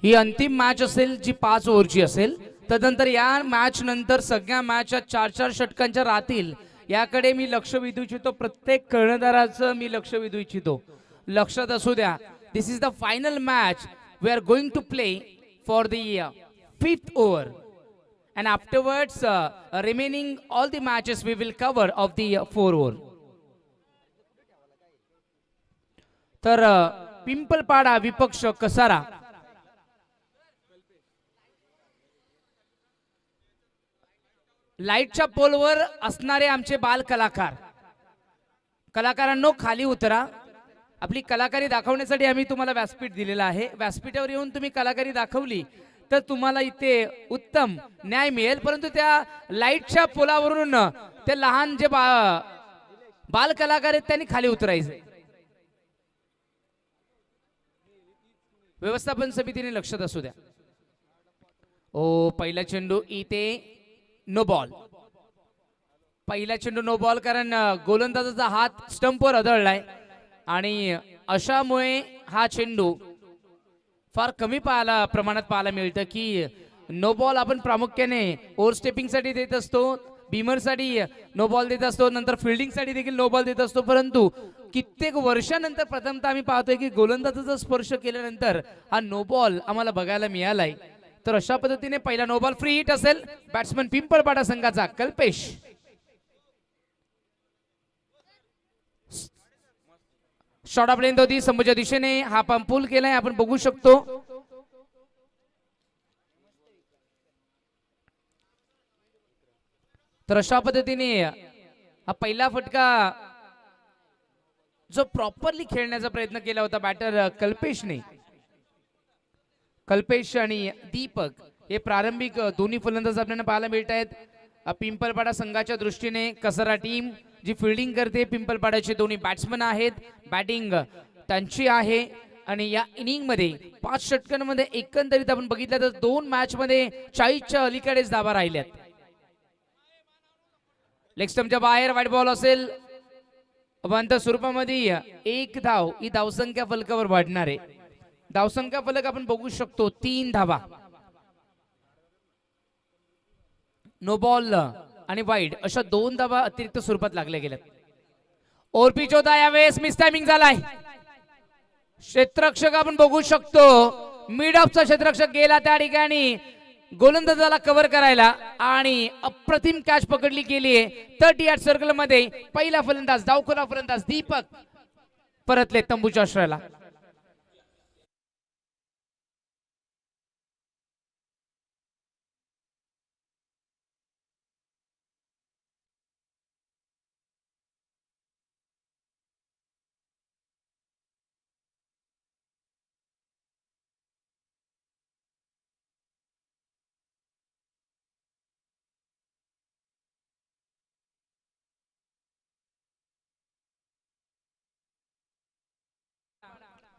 ही अंतिम मॅच असेल जी 5 ओव्हरची असेल. तदनंतर या मॅच नंतर सगळ्या मॅच 4-4 षटकांच्या राहतील. याकडे मी लक्ष वेधू इच्छितो, प्रत्येक कर्णधाराचं मी लक्ष वेधू इच्छितो. लक्षात असू द्या, this is the final match we are going to play for the 5th over and afterwards remaining all the matches we will cover of the 4 over. तर पिंपलपाडा विपक्ष कसारा. लाईटच्या पोलवर असणारे आमचे बाल कलाकार, कलाकारांनो खाली उतरा. आपली कलाकारी दाखवण्यासाठी आम्ही तुम्हाला व्यासपीठ दिलेला आहे. व्यासपीठावर येऊन तुम्ही कलाकारी दाखवली तर तुम्हाला इथे उत्तम न्याय मिळेल. परंतु त्या लाईटच्या पोलावरून ते लहान जे बाल कलाकार आहेत त्यांनी खाली उतरायचे. व्यवस्थापन समितीने लक्षात असू द्या. ओ पहिला चेंडू इथे नो बॉल. पहिला चेंडू नो बॉल, कारण गोलंदाजाचा हात स्टंपवर आदळलाय आणि अशामुळे हा चेंडू फार कमी प्रमाणात पाहायला मिळतं की नो बॉल आपण प्रामुख्याने ओव्हर स्टेपिंगसाठी देत असतो, बीमरसाठी नो बॉल देत असतो, नंतर फिल्डिंगसाठी देखील नो बॉल देत असतो. परंतु कित्येक वर्षानंतर प्रथमतः आम्ही पाहतोय की गोलंदाजाचा स्पर्श केल्यानंतर हा नो बॉल आम्हाला बघायला मिळालाय. तर अशा पद्धतीने पहिला नो बॉल फ्री हिट असेल बॅट्समन पिंपळपाडा संघाचा कल्पेश. शॉट आपल्यापर्यंत होती समोरच्या दिशेने, हा पंप पूल केलाय आपण बघू शकतो. तर अशा पद्धतीने हा पहिला फटका जो प्रॉपरली खेळण्याचा प्रयत्न केला होता बॅटर कल्पेशने. कल्पेश आणि दीपक हे प्रारंभिक दोन्ही फलंदाज आपल्याला पाहायला मिळत आहेत. पिंपलपाडा संघाच्या दृष्टीने कसारा टीम जी फिल्डिंग करते, पिंपलपाड्याचे दोन्ही बॅट्समन आहेत, बॅटिंग त्यांची आहे. आणि या इनिंग मध्ये 5 षटकांमध्ये एकंदरीत आपण बघितलं तर 2 मॅच मध्ये 40च्या अलीकडेच धावा राहिल्यात. लेग स्टंपच्या बाहेर वाईट बॉल असेल. अवांतर स्वरूपामध्ये 1 धाव ही धावसंख्या फलकावर वाढणार आहे. धावसंख्या फलक आपण बघू शकतो 3 धावा. नो बॉल आणि वाईड अशा 2 धावा अतिरिक्त स्वरूपात लागल्या गेल्यात. ओव्हर पिच होता, यावेळेस मिस टायमिंग झालाय. क्षेत्ररक्षक आपण बघू शकतो, मिड ऑफचा क्षेत्ररक्षक गेला त्या ठिकाणी गोलंदाजाला कव्हर करायला आणि अप्रतिम कॅच पकडली गेली. 30 यार्ड सर्कल मध्ये पहिला फलंदाज डावखोला फलंदाज दीपक परतले तंबूच्या आश्रयाला.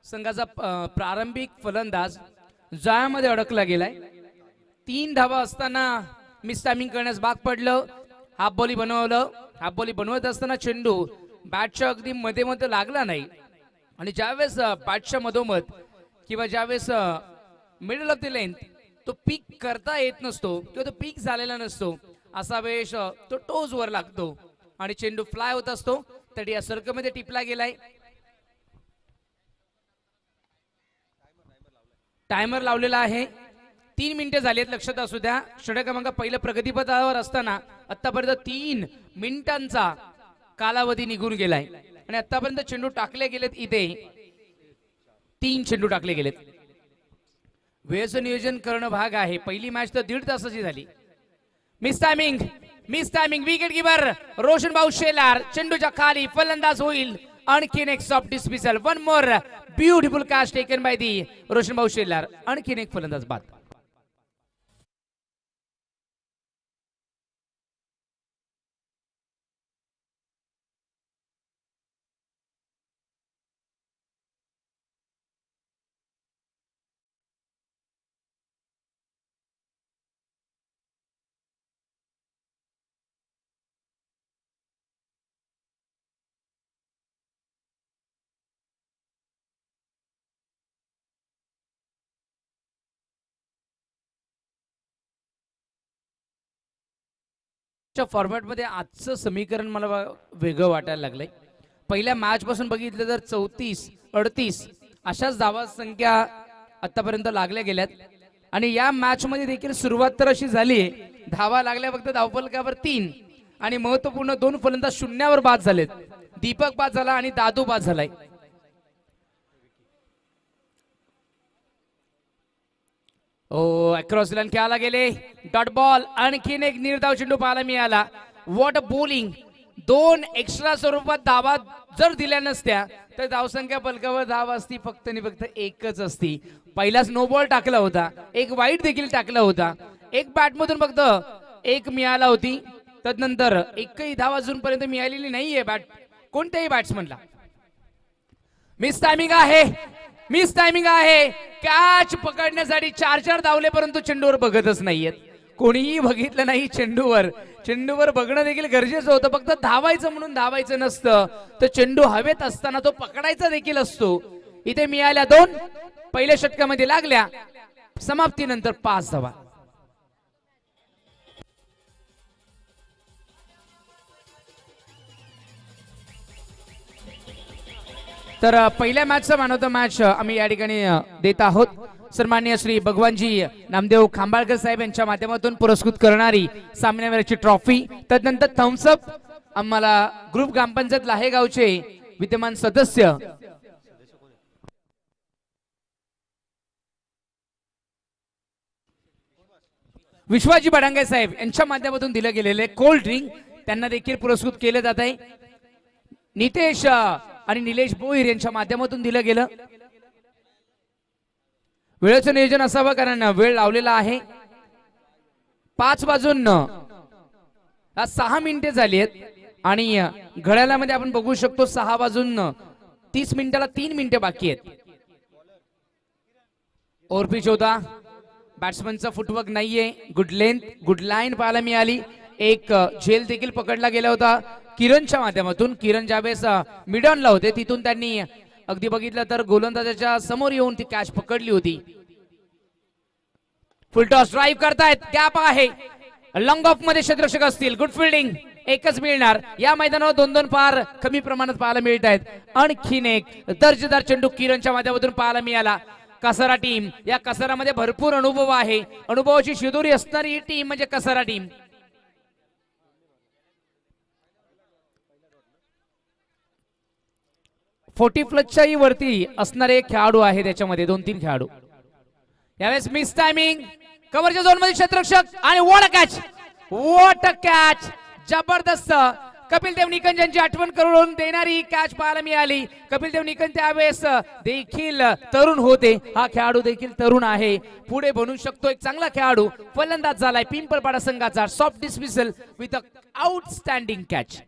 संघाचा प्रारंभिक फलंदाज जाळ्यामध्ये अडकला गेलाय. 3 धावा असताना मिस टायमिंग करण्यास भाग पडलं. हाफ बॉली बनवलं. हाफ बॉली बनवत असताना चेंडू बॅटच्या अगदी मध्ये मध्ये लागला नाही आणि ज्यावेळेस बॅटच्या मधोमध किंवा ज्यावेळेस मिडल ऑफ द लेंथ तो पीक करता येत नसतो किंवा तो पीक झालेला नसतो, असा वेळेस तो टोज वर लागतो आणि चेंडू फ्लाय होत असतो. तर या सर्कलमध्ये टिपला गेलाय. टायमर लावलेला आहे. 3 मिनिटे झालीत, लक्षात असू द्या. षटक क्रमांक पहिल्या प्रगतीपथावर असताना आतापर्यंत 3 मिनिटांचा कालावधी निघून गेलाय आणि आतापर्यंत चेंडू टाकले गेलेत. इथे 3 चेंडू टाकले गेलेत. वेळेचं नियोजन करणं भाग आहे. पहिली मॅच तर 1.5 तासाची झाली. Miss timing wicket keeper Roshan भाऊ शेलार चेंडूच्या खाली फलंदाज होईल. आणखीन एक soft dismissal. 1 more beautiful catch taken by the Roshan भाऊ शेलार. आणखीन एक फलंदाज बाद. फॉर्मॅटमध्ये आजचं समीकरण मला वेगळं वाटायला लागलंय. पहिल्या मॅच पासून बघितलं तर 34, 38 अशाच धावा संख्या आतापर्यंत लागल्या गेल्यात आणि या मॅच मध्ये देखील सुरुवात तर अशी झाली आहे धावा लागल्या फक्त धावफलकावर 3 आणि महत्वपूर्ण 2 फलंदाज शून्यावर बाद झालेत. दीपक बाद झाला आणि दादू बाद झालाय. ओ अक्रॉस लाईन खेळायला गेले डॉट बॉल. आणखीन एक निर्धाव चेंडू पाहायला मिळाला. What a bowling. 2 एक्स्ट्रा स्वरूपात धावा जर दिल्या नसत्या तर धावसंख्या फलकावर धाव असती फक्त आणि फक्त एकच असती. पहिलाच नो बॉल टाकला होता, एक वाईट देखील टाकला होता, एक बॅट मधून फक्त एक मिळाला होती. तदनंतर एकही धाव अजूनपर्यंत मिळालेली नाहीये बॅट कोणत्याही बॅट्समनला. मिस टायमिंग आहे, मिस टायमिंग आहे. कॅच पकडण्यासाठी 4 धावले परंतु चेंडूवर बघतच नाहीयेत. कोणीही बघितलं नाही चेंडूवर. चेंडूवर बघणं देखील गरजेचं होतं. फक्त धावायचं म्हणून धावायचं नसतं तर चेंडू हवेत असताना तो पकडायचा देखील असतो. इथे मिळाल्या 2. पहिल्या षटकामध्ये लागल्या. समाप्तीनंतर 5 धावा. तर पहिल्या मॅचचा मॅन ऑफ द मॅच आम्ही या ठिकाणी देत आहोत. सन्माननीय श्री भगवानजी नामदेव खांबाळकर साहेब यांच्या माध्यमातून पुरस्कृत करणारी सामन्यावरची ट्रॉफी. तदनंतर थम्सअप आम्हाला ग्रुप ग्रामपंचायत लाहेगावचे विद्यमान सदस्य विश्वाजी बडांगे साहेब यांच्या माध्यमातून दिलं गेलेले कोल्ड ड्रिंक त्यांना देखील पुरस्कृत केले जात आहे. नितेश आणि निलेश भोईर यांच्या माध्यमातून दिलं गेलं. वेळेचं नियोजन असावं कारण वेळ लावलेला आहे. 5 वाजून 6 मिनिटे झाली आहेत आणि घड्याळामध्ये आपण बघू शकतो 6 वाजून 30 मिनिटाला 3 मिनिटे बाकी आहेत. ओव्हरपिच होता. बॅट्समनचा फुटवर्क नाहीये. गुड लेंथ, गुड लाईन पाहायला मिळाली. एक झेल देखील पकडला गेला होता किरणच्या माध्यमातून. किरण ज्यावेळेस मिडॉनला होते तिथून त्यांनी अगदी बघितलं तर गोलंदाजाच्या समोर येऊन ती कॅच पकडली होती. फुल टॉस ड्राईव्ह करतायत. गॅप आहे. लॉंग ऑफ मध्ये क्षेत्ररक्षक असतील. गुड फिल्डिंग एकच मिळणार. या मैदानावर 2-2 फार कमी प्रमाणात पाहायला मिळत आहेत. आणखीन एक दर्जेदार चेंडू किरणच्या माध्यमातून पाहायला मिळाला. कसारा टीम, या कसारामध्ये भरपूर अनुभव आहे. अनुभवाची शिदोरी असणारी टीम म्हणजे कसारा टीम. च्याही वरती असणारे खेळाडू आहे. त्याच्यामध्ये 2-3 खेळाडू. यावेळेस मिस टायमिंग. कव्हरच्या झोन मध्ये क्षेत्ररक्षक आणि what a catch, what a catch. जबरदस्त. कपिल देव निकंज यांची आठवण करून देणारी कॅच पाहायला मिळाली. कपिल देव निकंज त्यावेळेस देखील तरुण होते. हा खेळाडू देखील तरुण आहे. पुढे बनू शकतो एक चांगला खेळाडू. फलंदाज झालाय पिंपळपाडा संघाचा. Soft dismissal with a outstanding catch.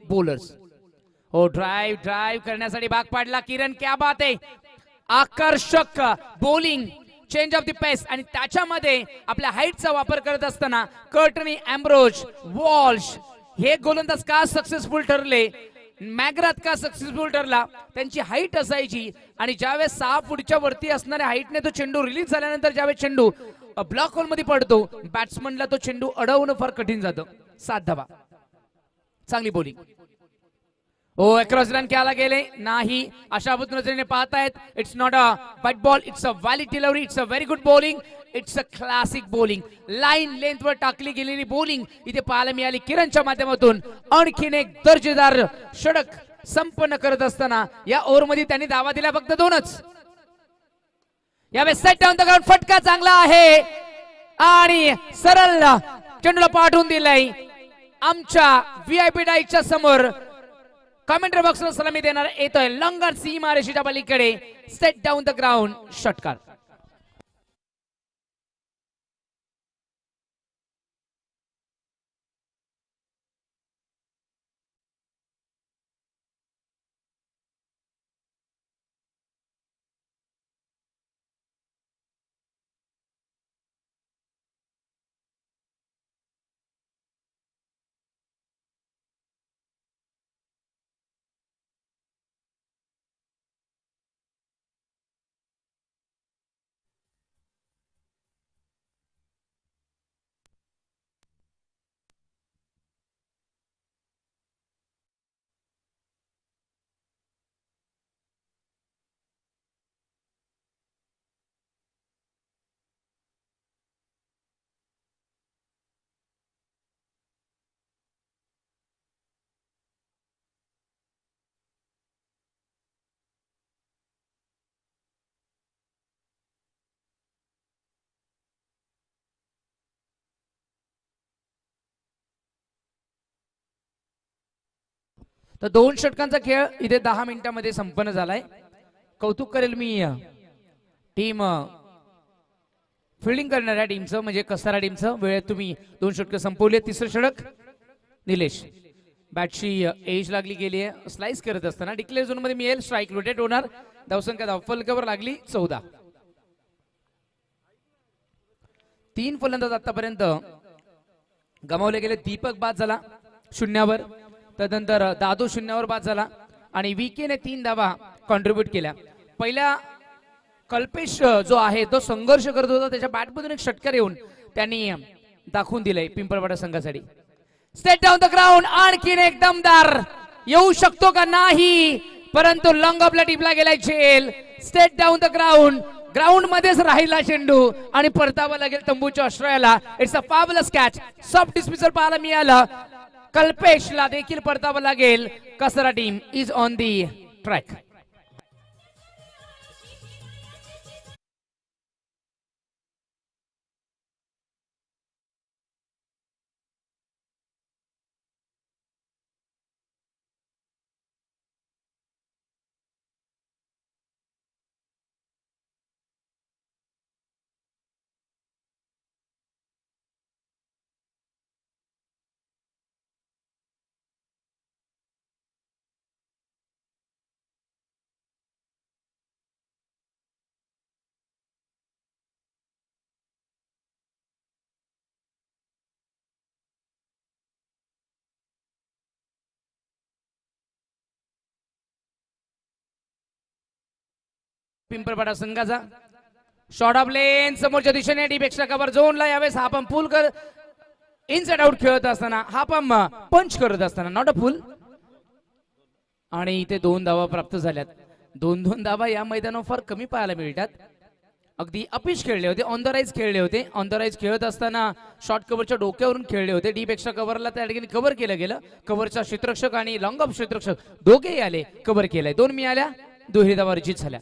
Bowlers हो ड्राईव्ह करण्यासाठी भाग पाडला किरण. क्या बात आहे. आकर्षक बॉलिंग, चेंज ऑफ द पेस आणि त्याच्यामध्ये आपल्या हाईटचा वापर करत असताना कर्टनी, एम्ब्रोज, वॉल्श हे गोलंदाज का सक्सेसफुल ठरले. मॅग्राथ का सक्सेसफुल ठरला. त्यांची हाईट असायची आणि ज्यावेळेस 6 फूटच्या वरती असणाऱ्या हाईटने तो चेंडू रिलीज झाल्यानंतर ज्यावेळेस चेंडू ब्लॉक होल मध्ये पडतो बॅट्समनला तो चेंडू अडवणं फार कठीण जातं. 7 धावा. चांगली बॉलिंग. ओ अक्रॉस रन खेळायला गेले नाही अशा नजरेने पाहतायत. It's not a white ball, it's a valid delivery. It's a very good bowling. It's a classic bowling. Line length वर टाकली गेलेली बॉलिंग इथे पाहायला मिळाली किरणच्या माध्यमातून. आणखीन एक दर्जेदार षटक संपन्न करत असताना या ओव्हर मध्ये त्यांनी धावा दिल्या फक्त 2च. यावेळेस सेट डाऊन द ग्राउंड, फटका चांगला आहे आणि सरळ चेंडूला पाठवून दिलाय आमच्या व्हीआयपी डाईच्या समोर. कमेंट्री बॉक्सला सलामी देणार येतोय लंगर सीमारेषेच्या पलीकडे. सेट डाऊन द ग्राउंड, षटकार. तर 2 षटकांचा खेळ इथे 10 मिनिटांमध्ये संपन्न झालाय. कौतुक करेल मी टीम फिल्डिंग करणाऱ्या टीमचं, म्हणजे कसारा टीमचं. वेळेत तुम्ही 2 षटकं संपवले. तिसरं षटक निलेश. बॅटची एज लागली गेली आहे. स्लाइस करत असताना डिक्लेअर झोन मध्ये मिळेल, स्ट्राईक रोटेट होणार. धावसंख्या धावफलकावर लागली 14. 3 फलंदाज आतापर्यंत गमावले गेले. दीपक बाद झाला 0वर, त्यानंतर दादू 0वर बाद झाला आणि विकेने 3 धावा कॉन्ट्रीब्युट केल्या. पहिल्या कल्पेश जो आहे तो संघर्ष करत होता, त्याच्या बॅटमधून एक षटकार येऊन त्यांनी दाखवून दिलंय पिंपळवाडा संघासाठी. स्टेट डाऊन द ग्राउंड, आणखीन एक दमदार येऊ शकतो का नाही, परंतु लॉंग ऑफला टिपला गेलाय झेल. Straight down the ground, ground मध्येच राहिला चेंडू आणि परतावा लागेल तंबूच्या आश्रयाला. It's a fabulous catch. Soft dismissal पाहायला मिळालं. कल्पेशला देखील परतावा लागेल. Kasara team is on the track. Pimpalpada संघाचा शॉर्ट ऑफ लेन समोरच्या दिशेने डीप एक्स्ट्रा कव्हर झोनला. यावेळेस हा पंप फुल कर इनसाइड आउट खेळत असताना, हा पंप पंच करत असताना नॉट अ फुल. आणि इथे 2 धावा प्राप्त झाल्यात. 2 धावा या मैदानावर फार कमी पाहायला मिळतात. अगदी अपिश खेळले होते, ऑन द राईज खेळले होते. ऑन द राईज खेळत असताना शॉर्ट कव्हरच्या डोक्यावरून खेळले होते. डीप एक्स्ट्रा कव्हरला त्या ठिकाणी कव्हर केलं गेलं. कव्हरचा क्षेत्ररक्षक आणि लॉंग ऑफ क्षेत्ररक्षक दोघेही आले, कव्हर केलंय. 2 मिळाल्या, दुहेरी धावा अर्जित झाल्या.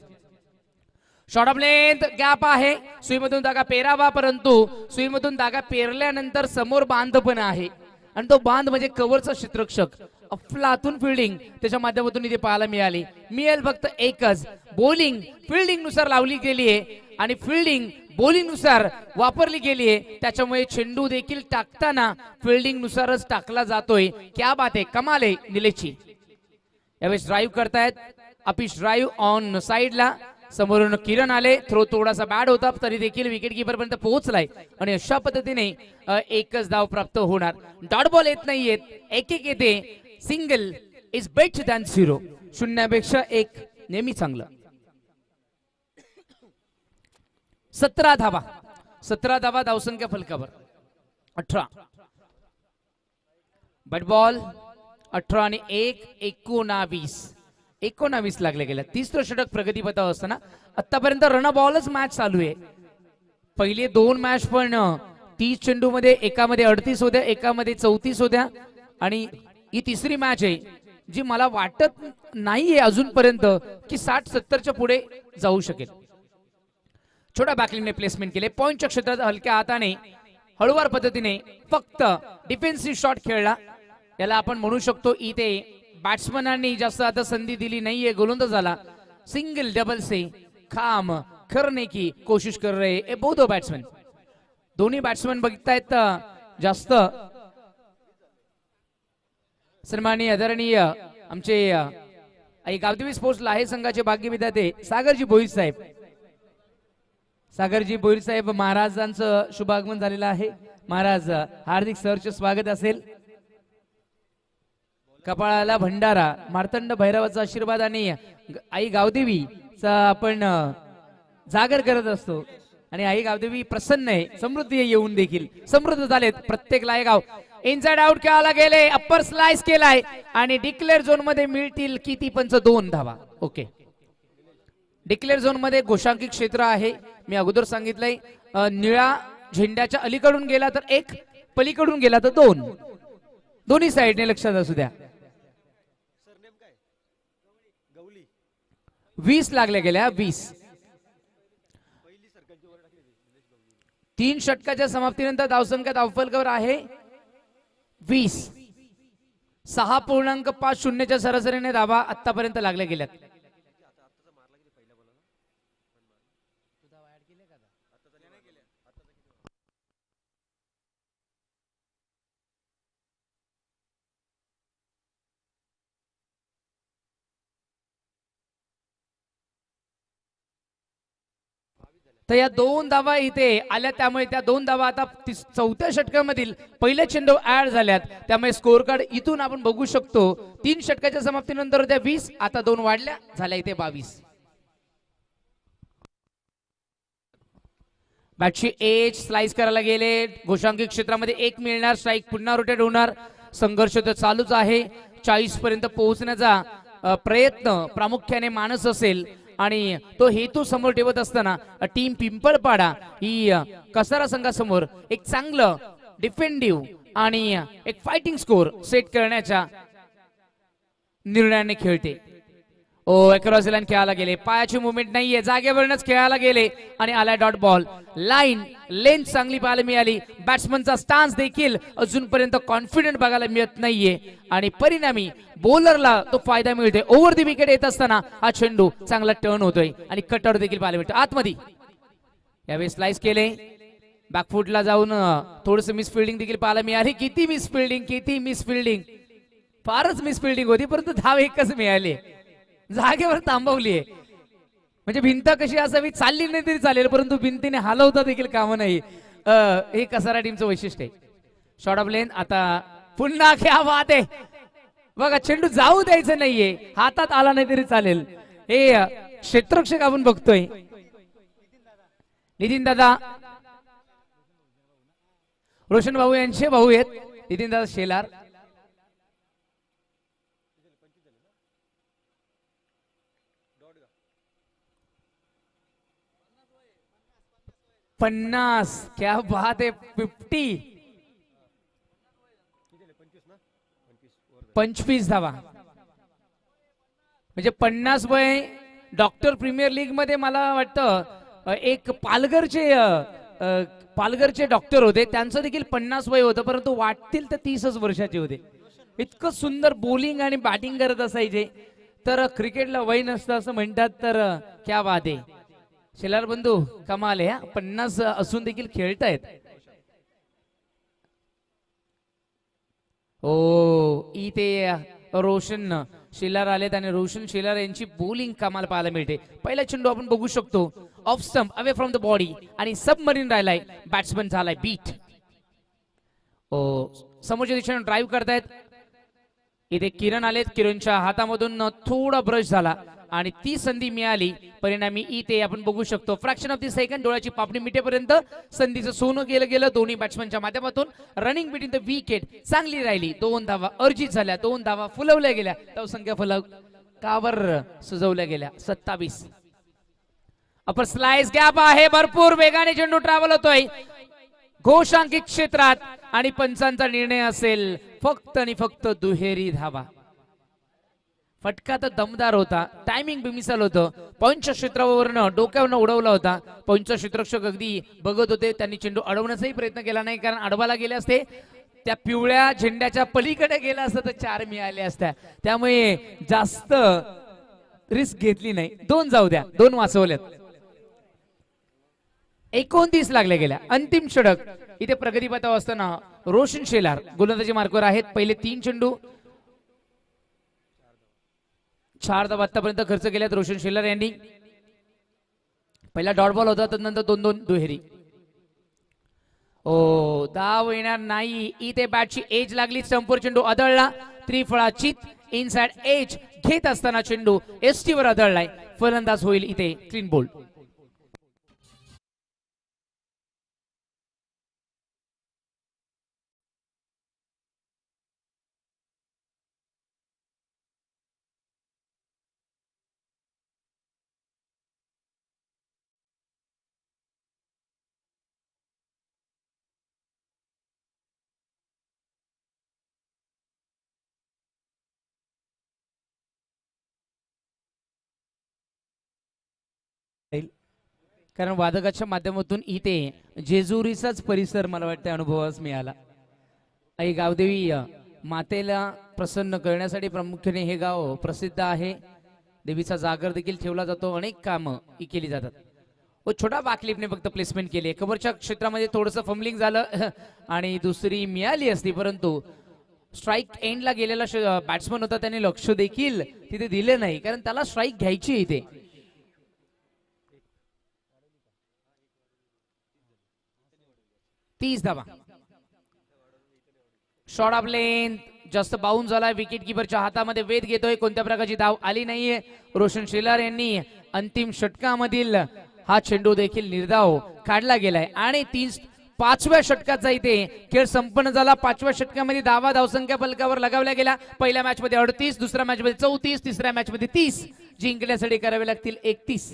शॉर्ट ऑफ लेंथ गॅप आहे. सुईमधून धागा पेरावा, परंतु सुईमधून धागा पेरल्यानंतर समोर बांध पण आहे आणि तो बांध म्हणजे कव्हरचा क्षेत्ररक्षक. अफलातून फिल्डिंग त्याच्या माध्यमातून इथे पाहायला मिळेल फक्त एकच. बॉलिंग फिल्डिंग नुसार लावली गेली आहे आणि फिल्डिंग बॉलिंग नुसार वापरली गेली आहे. त्याच्यामुळे चेंडू देखील टाकताना फिल्डिंग नुसारच टाकला जातोय. क्या बात आहे, कमाल आहे निलेशची. यावेळेस ड्राईव्ह करतायत अपिश. ड्राईव्ह ऑन साइडला. समोरून किरण आले. थ्रो थोडासा बॅड होता तरी देखील विकेट कीपर पर्यंत पोहोचलाय आणि अशा पद्धतीने एकच धाव प्राप्त होणार. डॉट बॉल येत नाहीयेत, एक येते. Single is better than 0. 0पेक्षा 1 नेहमी चांगलं. 17 धावा. 17 धावा धावसंख्या फलकावर 18. बॅट बॉल 18 आणि 1 19 लागले गेले. 30 षटक प्रगतीपथावर असताना आतापर्यंत रन बॉलच मॅच चालू आहे. पहिले 2 मॅच पण 30 चेंडू मध्ये एकामध्ये 38 होत्या, एकामध्ये 34 होत्या आणि ही तिसरी मॅच आहे जी मला वाटत नाहीये अजूनपर्यंत की 60-70च्या पुढे जाऊ शकेल. छोट्या बॅकलिंगने प्लेसमेंट केले. पॉइंटच्या क्षेत्रात हलक्या हाताने हळूवार पद्धतीने फक्त डिफेन्सिव्ह शॉट खेळला. याला आपण म्हणू शकतो इथे बॅट्समनांनी जास्त आता संधी दिली नाहीये गोलंदाजाला. सिंगल डबल से काम करने की कोशिश कर रहे हैं बोथ बॅट्समॅन. दोन्ही बॅट्समॅन बघतायत जास्त सन्माननीय आदरणीय आमचे आई गावदेवी स्पोर्ट्स लाहे संघाचे भाग्य विधाते सागरजी भोईर साहेब. सागरजी भोईर साहेब महाराजांचं शुभागमन झालेलं आहे. महाराज हार्दिक सहर्ष स्वागत असेल. कपाळाला भंडारा मार्तंड भैरवाचा आशीर्वाद आणि आई गावदेवीचा आपण जागर करत असतो आणि आई गावदेवी प्रसन्न आहे. समृद्धी येऊन देखील समृद्ध झालेत प्रत्येक लायगाव. इनसाइड आउट खेळायला गेले. अप्पर स्लाइस केलाय आणि डिक्लेअर झोन मध्ये मिळतील किती पंच 2 धावा. ओके डिक्लेअर झोन मध्ये घोषांकित क्षेत्र आहे. मी अगोदर सांगितलंय निळा झेंड्याच्या अलीकडून गेला तर 1 पलीकडून गेला तर 2 दोन्ही साइडने लक्षात असू द्या. 20 लागल्या गेल्या 20. 3 षटकाच्या समाप्तीनंतर धावसंख्या धावफलकावर आहे 20. 6.50 सरासरीने धावा आतापर्यंत लागल्या गेल्यात. तर या 2 धावा इथे आल्या त्यामुळे त्या 2 धावा आता 4थ्या षटकामधील पहिल्या चेंडू ऍड झाल्यात. त्यामुळे स्कोर कार्ड इथून आपण बघू शकतो. 3 षटकाच्या समाप्तीनंतर त्या 20 आता 2 वाढल्या झाल्या इथे 22. बॅटची एज स्लाइस करायला गेले. घोषांकित क्षेत्रामध्ये 1 मिळणार. स्ट्राईक पुन्हा रोटेट होणार. संघर्ष तर चालूच आहे. 40 पर्यंत पोहोचण्याचा प्रयत्न प्रामुख्याने मानस असेल आणि तो हेतू समोर ठेवत असताना टीम पिंपळपाडा ही कसारा संघासमोर एक चांगलं डिफेंडिव्ह आणि एक फायटिंग स्कोर सेट करण्याच्या निर्णयाने खेळते. क्रॉस लाईन खेळायला गेले. पायाची मुवमेंट नाहीये. जागेवरच खेळायला गेले आणि आला डॉट बॉल. लाईन लेंथ चांगली पाहायला मिळाली. बॅट्समनचा स्टान्स देखील अजूनपर्यंत कॉन्फिडंट बघायला मिळत नाहीये आणि परिणामी बॉलरला तो फायदा मिळतोय. ओव्हर दी विकेट येत असताना हा चेंडू चांगला टर्न होतोय आणि कटआउट देखील पाहायला मिळतो आतमध्ये. यावेळी स्लाइस केले. बॅकफुटला जाऊन थोडस मिस फिल्डिंग देखील पाहायला मिळाली. किती मिस फिल्डिंग फारच मिस फिल्डिंग होती परंतु धाव एकच मिळाली. जागेवर थांबवलीये. म्हणजे भिंत कशी असावी चालली नाही तरी चालेल परंतु भिंतीने हलवता देखील काम नाही. हे कसारा टीमचं वैशिष्ट्य आहे. शॉर्ट ऑफ लेन आता पुन्हा क्या बात आहे. बघा चेंडू जाऊ द्यायचं नाहीये. हातात आला नाही तरी चालेल. हे क्षेत्ररक्षक आपण बघतोय. नितीन दादा रोशन भाऊ यांचे भाऊ आहेत. नितीन दादा शेलार. पन्नास क्या बात है. 50 25 धावा म्हणजे 50 वय. डॉक्टर प्रीमियर लीग मध्ये मला वाटतं एक पालघरचे डॉक्टर होते. त्यांचं देखील 50 वय होतं परंतु वाटतील तर 30च वर्षाचे होते. इतकं सुंदर बॉलिंग आणि बॅटिंग करत असायचे. तर क्रिकेटला वय नसतं असं म्हणतात. तर क्या बात आहे. शेलार बंधू कमाल आहे. 50 असून देखील खेळतायत. इथे रोशन शेलार आलेत आणि रोशन शेलार यांची बॉलिंग कमाल पाहायला मिळते. पहिला चेंडू आपण बघू शकतो off stump away from the body आणि सबमरीन राहिलाय. बॅट्समन झालाय बीट. समोरच्या दिशेने ड्राईव्ह करतायत. इथे किरण आलेत. किरणच्या हातामधून थोडा ब्रश झाला आणि ती संधी मिळाली. परिणामी इथे आपण बघू शकतो फ्रॅक्शन ऑफ द सेकंड डोळ्याची पापणी मिटेपर्यंत संधीचं सोनं केलं गेलं. दोन्ही बॅट्समनच्या माध्यमातून रनिंग बिटवीन द विकेट चांगली राहिली. 2 धावा अर्जित झाल्या. 2 धावा फुलवल्या गेल्या. धावसंख्या फलकावर सुचवल्या गेल्या 27. अपर स्लाइस गॅप आहे. भरपूर वेगाने चेंडू ट्रॅव्हल होतोय घोषांकित क्षेत्रात आणि पंचांचा निर्णय असेल फक्त आणि फक्त दुहेरी धावा. फटका तर दमदार होता, टायमिंग बेमिसाल होतं. पॉईंटच्या क्षेत्रावरनं डोक्यावरनं उडवला होता. पॉईंटचा क्षेत्ररक्षक अगदी बघत होते, त्यांनी चेंडू अडवण्याचाही प्रयत्न केला नाही, कारण अडवायला गेले असते त्या पिवळ्या झेंड्याच्या पलीकडे गेला असतं तर 4 मिळाले असत्या. त्यामुळे जास्त रिस्क घेतली नाही. 2 जाऊ द्या, 2 वाचवल्यात. 29 लागल्या गेल्या. अंतिम षटक इथे प्रगतीपथावर असताना रोशन शेलार गोलंदाजी मार्कवर आहेत. पहिले 3 चेंडू 4 धावा आतापर्यंत खर्च केल्यात रोशन शेलार यांनी. पहिला डॉट बॉल होता, त्यानंतर 2-2 दुहेरी. ओ धाव येणार नाही. इथे बॅटची एज लागली, स्टंपवर चेंडू आदळला. त्रिफळाचीत इनसाइड एज घेत असताना चेंडू एसटी वर आदळलाय. फलंदाज होईल इथे क्लीन बोल्ड. कारण वादकाच्या माध्यमातून इथे जेजुरीचाच परिसर मला वाटतं अनुभवास मिळाला. आई गावदेवी मातेला प्रसन्न करण्यासाठी प्रामुख्याने हे गाव प्रसिद्ध आहे. देवीचा जागर देखील ठेवला जातो. अनेक कामं ही केली जातात. व छोटा बाकलिपने फक्त प्लेसमेंट केली. कव्हरच्या क्षेत्रामध्ये थोडंसं फंबलिंग झालं आणि दुसरी मिळाली असती, परंतु स्ट्राईक एंडला गेलेला बॅट्समन होता, त्याने लक्ष देखील तिथे दिले नाही, कारण त्याला स्ट्राईक घ्यायची इथे. 30 धावा. शॉट ऑफ लेंथ जास्त बाउन्स झालाय. विकेट किपरच्या हातामध्ये वेध घेतोय. कोणत्या प्रकारची धाव आली नाहीये. रोशन शेलार यांनी अंतिम षटकामधील हा चेंडू देखील निर्धाव काढला गेलाय आणि 5व्या षटकाचा इथे खेळ संपन्न झाला. 5व्या षटकामध्ये धावा धावसंख्या फलकावर लगावल्या गेल्या. पहिल्या मॅच मध्ये 38, दुसऱ्या मॅच मध्ये 34, तिसऱ्या मॅच मध्ये 30. जिंकण्यासाठी करावे लागतील 31.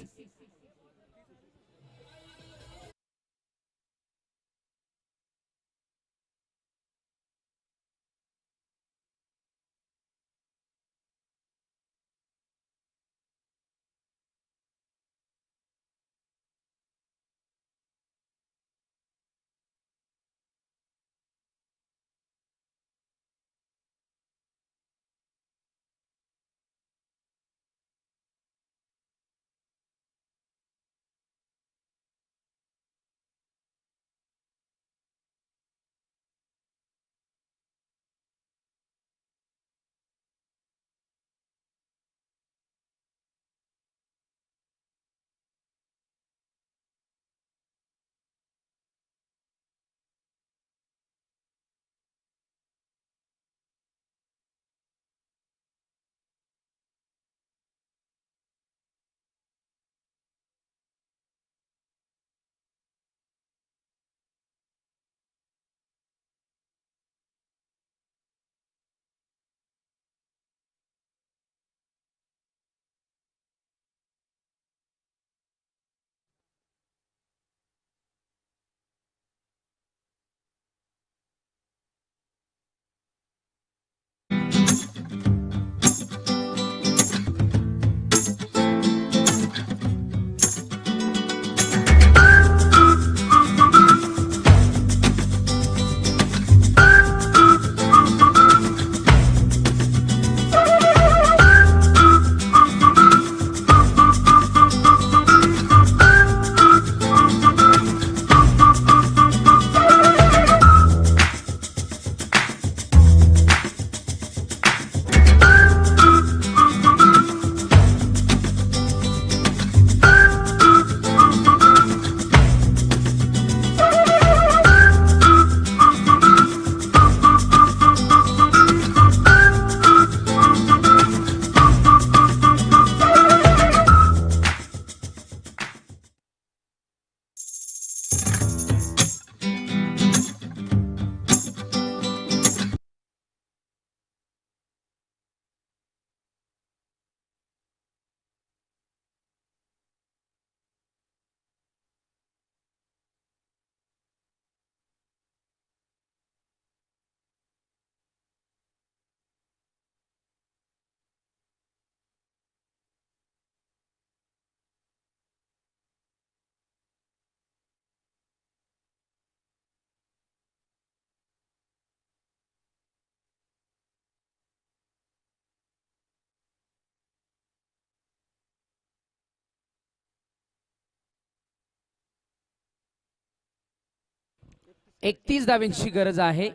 31 धावांची गरज आहे.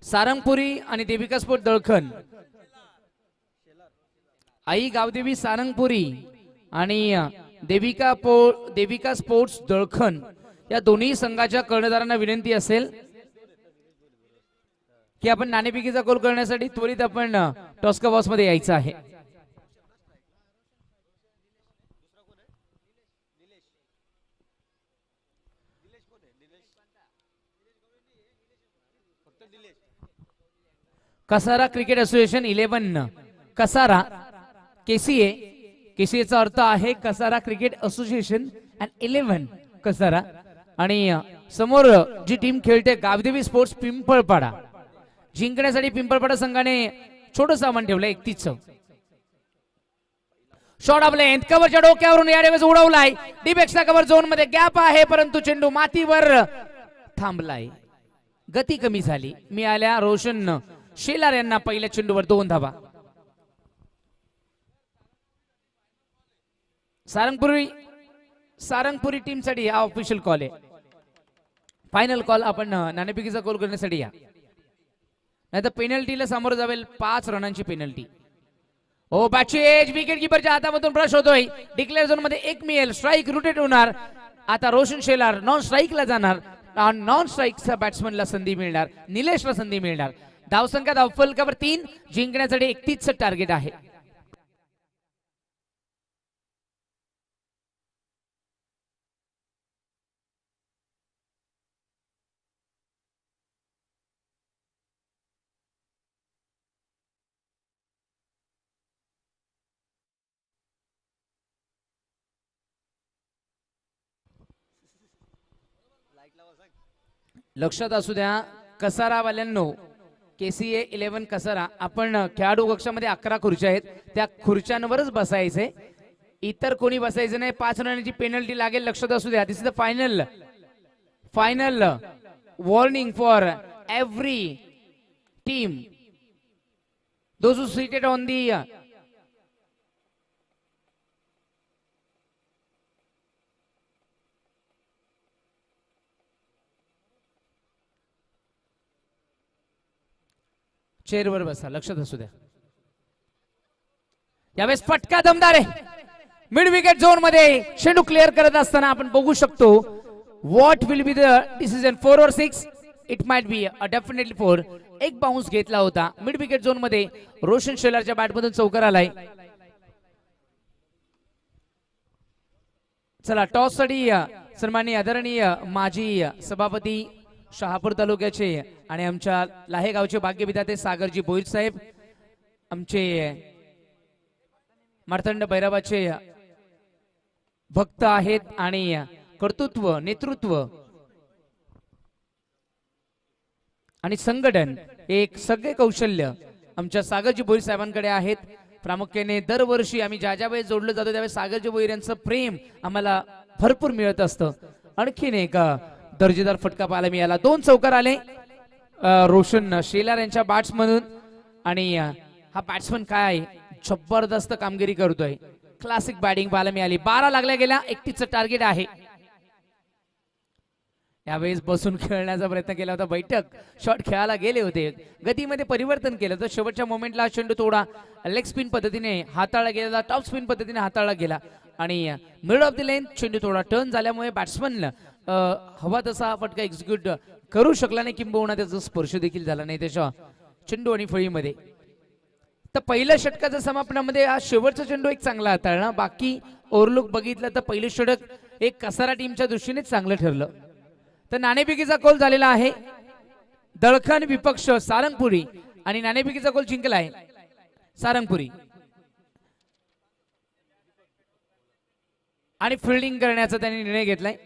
सारंगपुरी आणि देविका स्पोर्ट दळखन, आई गावदेवी सारंगपुरी आणि देविका स्पोर्ट्स दळखन या दोन्ही संघाच्या कर्णधारांना विनंती असेल की आपण नाणेफेकीचा गोल करण्यासाठी त्वरित आपण टॉस्का बॉक्स मध्ये यायचं आहे. Kasara cricket association 11 Kasara KCA चा अर्थ आहे Kasara cricket association and 11 Kasara. आणि समोर जी टीम खेळते गावदेवी स्पोर्ट्स पिंपळपाडा. जिंकण्यासाठी पिंपळपाडा संघाने छोटं सामान ठेवलं 31. शॉट आपले कव्हरच्या डोक्यावरून यावेळेस उडवलाय. डीपेक्सच्या कव्हर झोन मध्ये गॅप आहे परंतु चेंडू मातीवर थांबलाय. गती कमी झाली. मिळाल्या रोशन शेलार यांना पहिल्या चेंडूवर 2 धावा. सारंगपुरी टीम साठी हा ऑफिशियल कॉल आहे. Final call. आपण नाणेफेकीचा गोल करण्यासाठी या, नाही तर पेनल्टीला सामोरं जावेल. 5 रनांची पेनल्टी. ओ बॅटची एज विकेट किपरच्या हातामधून ब्रश होतोय. डिक्लेअर झोन मध्ये 1 मिळेल. स्ट्राईक रोटेट होणार. आता रोशन शेलार नॉन स्ट्राईकला जाणार. नॉन स्ट्राईकच्या बॅट्समनला संधी मिळणार. निलेशला संधी मिळणार. धावसंख्या धावफल कवर 3. जिंकण्यासाठी 31 टार्गेट आहे. लक्षात असू द्या कसारावाल्यांनो, केसीए 11 कसारा, आपण खेळाडू कक्षामध्ये 11 खुर्च्या आहेत. त्या खुर्च्यांवरच बसायचे, इतर कोणी बसायचं नाही. 5 रनांची पेनल्टी लागेल. लक्षात असू द्या. This is the final warning for every team. Those who seated on the चेअरवर बसा. लक्षात असू द्या. यावेळेस फटका दमदार आहे. मिड विकेट झोन मध्ये चेंडू क्लिअर करत असताना आपण बघू शकतो what will be the decision. 4 or 6. It might be definitely 4. एक बाउन्स घेतला होता मिड विकेट झोन मध्ये. रोशन शेलारच्या बॅटमधून चौकार आलाय. चला टॉस साठी सन्माननीय आदरणीय माजी सभापती शहापूर तालुक्याचे आणि आमच्या लाहेगावचे भाग्यविधाते सागरजी बोईर साहेब, आमचे मार्तंड भैरवाचे भक्त आहेत आणि कर्तृत्व, नेतृत्व आणि संघटन एक सगळे कौशल्य आमच्या सागरजी बोईर साहेबांकडे आहेत. प्रामुख्याने दरवर्षी आम्ही ज्या वेळेस जोडलं जातो त्यावेळेस सागरजी बोईर यांचं प्रेम आम्हाला भरपूर मिळत असतं. आणखीन एक दर्जेदार फटका पाहायला मिळाला. 2 चौकार आले रोशन शेलार यांच्या बॅट्समधून. आणि हा बॅट्समन काय जबरदस्त कामगिरी करतोय. क्लासिक बॅटिंग पाहायला मिळाली. 12 लागल्या गेल्या. 31 टार्गेट आहे. यावेळेस बसून खेळण्याचा प्रयत्न केला होता. बैठक शॉट खेळायला गेले होते. गतीमध्ये परिवर्तन केलं तर शेवटच्या मोमेंटला चेंडू थोडा लेग स्पिन पद्धतीने हाताळला गेला, टॉप स्पिन पद्धतीने हाताळला गेला आणि मिड ऑफ द लेन चेंडू थोडा टर्न झाल्यामुळे बॅट्समन हवा तसा फटका एक्झिक्यूट करू शकला नाही, किंबहुना त्याचा स्पर्श देखील झाला नाही त्याच्या चेंडू आणि फळीमध्ये. तर पहिल्या षटकाच्या समापनामध्ये हा शेवटचा चेंडू एक चांगला हाताळला. बाकी ओव्हरलुक बघितलं तर पहिलं षटक एक कसारा टीमच्या दृष्टीने चांगलं ठरलं. तर नाणेफेकीचा गोल झालेला आहे. दळखन विपक्ष सारंगपुरी आणि नाणेफेकीचा गोल जिंकलाय सारंगपुरी. आणि फिल्डिंग करण्याचा त्यांनी निर्णय घेतलाय.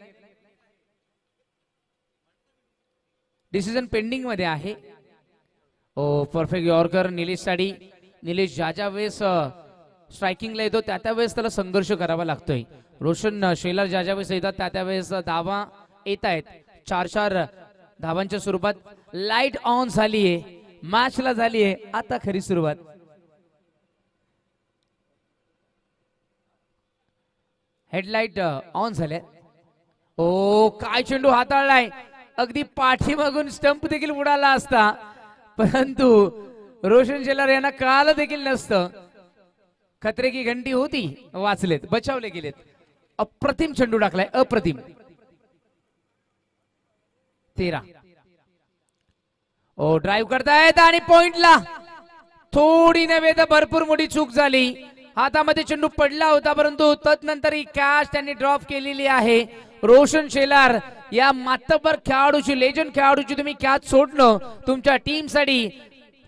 डिसिजन पेंडिंग मध्ये आहे. ओ परफेक्ट यॉर्कर निलेश साडी. निलेश ज्या वेळेस स्ट्रायकिंगला येतो त्या वेळेस त्याला संघर्ष करावा लागतोय. रोशन शेलार ज्या वेळेस येतात त्या वेळेस धावा येत आहेत. 4-4 धावांच्या स्वरूपात. लाईट ऑन झालीये, मॅचला झालीये आता खरी सुरुवात. हेडलाइट ऑन झाले. ओ काय चेंडू हाताळलाय, अगदी पाठीमागून स्टंप देखील उडाला असता, परंतु रोशन शेलार यांना कळालं देखील नसतं. खतरे की घंटी होती, वाचलेत, बचावले गेलेत. अप्रतिम चेंडू टाकलाय, अप्रतिम. 13. ओ ड्राईव्ह करतायत आणि पॉइंटला थोडी नव्हे तर भरपूर मोठी चूक झाली. हातामध्ये चेंडू पडला होता, परंतु तदनंतर ही कॅच त्यांनी ड्रॉप केलेली आहे. रोशन शेलार या मातब्बर खेळाडूची, लेजंड खेळाडूची तुम्ही कॅच सोडणं तुमच्या टीम साठी